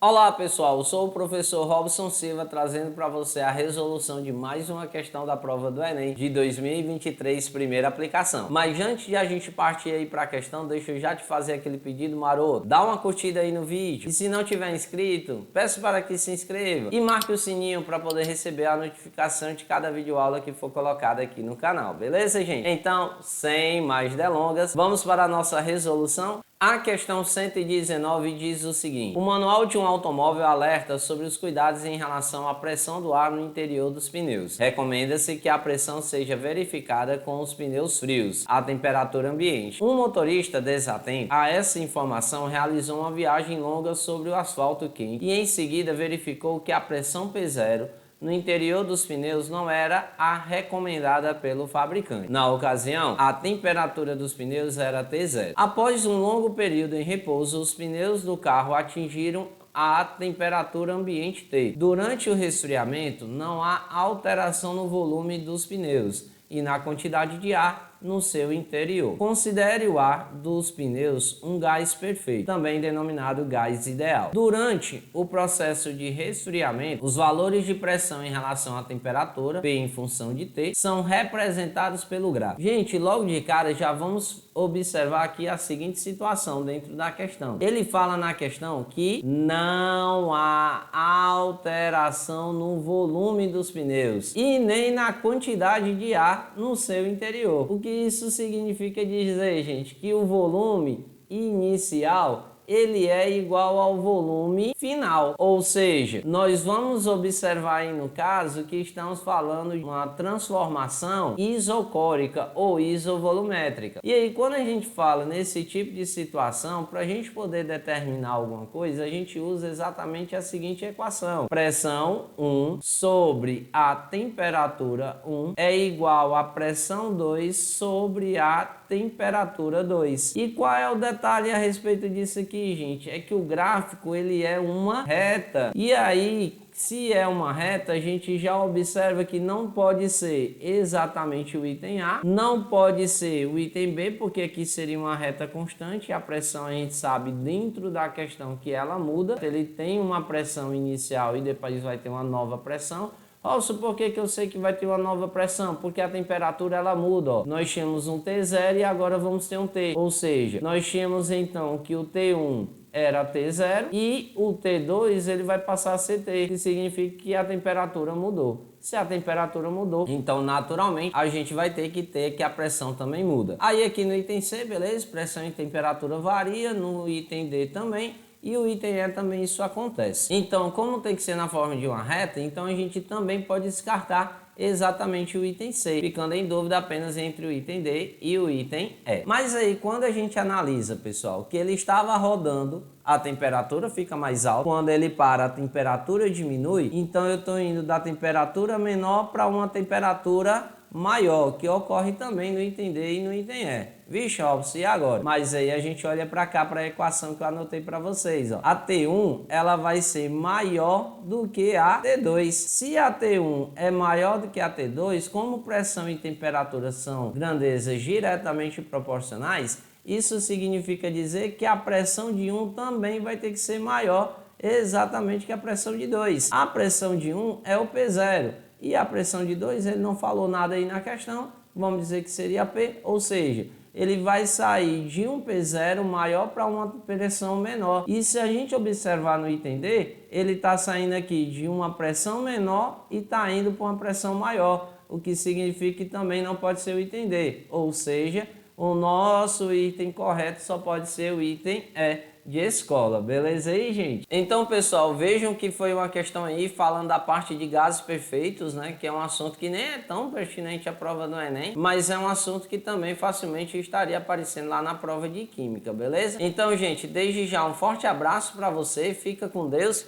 Olá pessoal, eu sou o professor Robson Silva trazendo para você a resolução de mais uma questão da prova do Enem de 2023, primeira aplicação. Mas antes de a gente partir aí para a questão, deixa eu já te fazer aquele pedido maroto. Dá uma curtida aí no vídeo e se não tiver inscrito, peço para que se inscreva e marque o sininho para poder receber a notificação de cada vídeo aula que for colocado aqui no canal, beleza gente? Então, sem mais delongas, vamos para a nossa resolução. A questão 119 diz o seguinte: o manual de um automóvel alerta sobre os cuidados em relação à pressão do ar no interior dos pneus. Recomenda-se que a pressão seja verificada com os pneus frios, à temperatura ambiente. Um motorista desatento a essa informação realizou uma viagem longa sobre o asfalto quente e em seguida verificou que a pressão P0 no interior dos pneus não era a recomendada pelo fabricante. Na ocasião, a temperatura dos pneus era T0. Após um longo período em repouso, os pneus do carro atingiram a temperatura ambiente T. Durante o resfriamento, não há alteração no volume dos pneus e na quantidade de ar no seu interior. Considere o ar dos pneus um gás perfeito, também denominado gás ideal. Durante o processo de resfriamento, os valores de pressão em relação à temperatura, P em função de T, são representados pelo gráfico. Gente, logo de cara já vamos observar aqui a seguinte situação dentro da questão. Ele fala na questão que não há alteração no volume dos pneus e nem na quantidade de ar no seu interior. O que isso significa dizer, gente, que o volume inicial ele é igual ao volume final, ou seja, nós vamos observar aí no caso que estamos falando de uma transformação isocórica ou isovolumétrica. E aí quando a gente fala nesse tipo de situação, para a gente poder determinar alguma coisa, a gente usa exatamente a seguinte equação: pressão 1 sobre a temperatura 1 é igual a pressão 2 sobre a temperatura 2. E qual é o detalhe a respeito disso aqui, gente? É que o gráfico ele é uma reta. E aí, se é uma reta, a gente já observa que não pode ser exatamente o item A, não pode ser o item B, porque aqui seria uma reta constante. A pressão a gente sabe dentro da questão que ela muda. Ele tem uma pressão inicial e depois vai ter uma nova pressão. Olha, por que eu sei que vai ter uma nova pressão? Porque a temperatura ela muda. Ó. Nós tínhamos um T0 e agora vamos ter um T. Ou seja, nós tínhamos então que o T1 era T0 e o T2 ele vai passar a ser T, que significa que a temperatura mudou. Se a temperatura mudou, então naturalmente a gente vai ter que ter que a pressão também muda. Aí aqui no item C, beleza? Pressão e temperatura varia, no item D também. E o item E também isso acontece. Então, como tem que ser na forma de uma reta, então a gente também pode descartar exatamente o item C, ficando em dúvida apenas entre o item D e o item E. Mas aí, quando a gente analisa, pessoal, que ele estava rodando, a temperatura fica mais alta. Quando ele para, a temperatura diminui. Então, eu estou indo da temperatura menor para uma temperatura maior, que ocorre também no item D e no item E. Vixe, Robson, e agora? Mas aí a gente olha para cá, para a equação que eu anotei para vocês. Ó. A T1 ela vai ser maior do que a T2. Se a T1 é maior do que a T2, como pressão e temperatura são grandezas diretamente proporcionais, isso significa dizer que a pressão de 1 também vai ter que ser maior exatamente que a pressão de 2. A pressão de 1 é o P0. E a pressão de 2, ele não falou nada aí na questão, vamos dizer que seria P, ou seja, ele vai sair de um P0 maior para uma pressão menor. E se a gente observar no item D, ele está saindo aqui de uma pressão menor e está indo para uma pressão maior, o que significa que também não pode ser o item D, ou seja, o nosso item correto só pode ser o item E de escola, beleza aí, gente? Então, pessoal, vejam que foi uma questão aí falando da parte de gases perfeitos, né? Que é um assunto que nem é tão pertinente à prova do Enem, mas é um assunto que também facilmente estaria aparecendo lá na prova de Química, beleza? Então, gente, desde já um forte abraço para você, fica com Deus,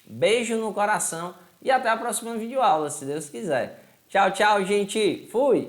beijo no coração e até a próxima videoaula, se Deus quiser. Tchau, tchau, gente! Fui!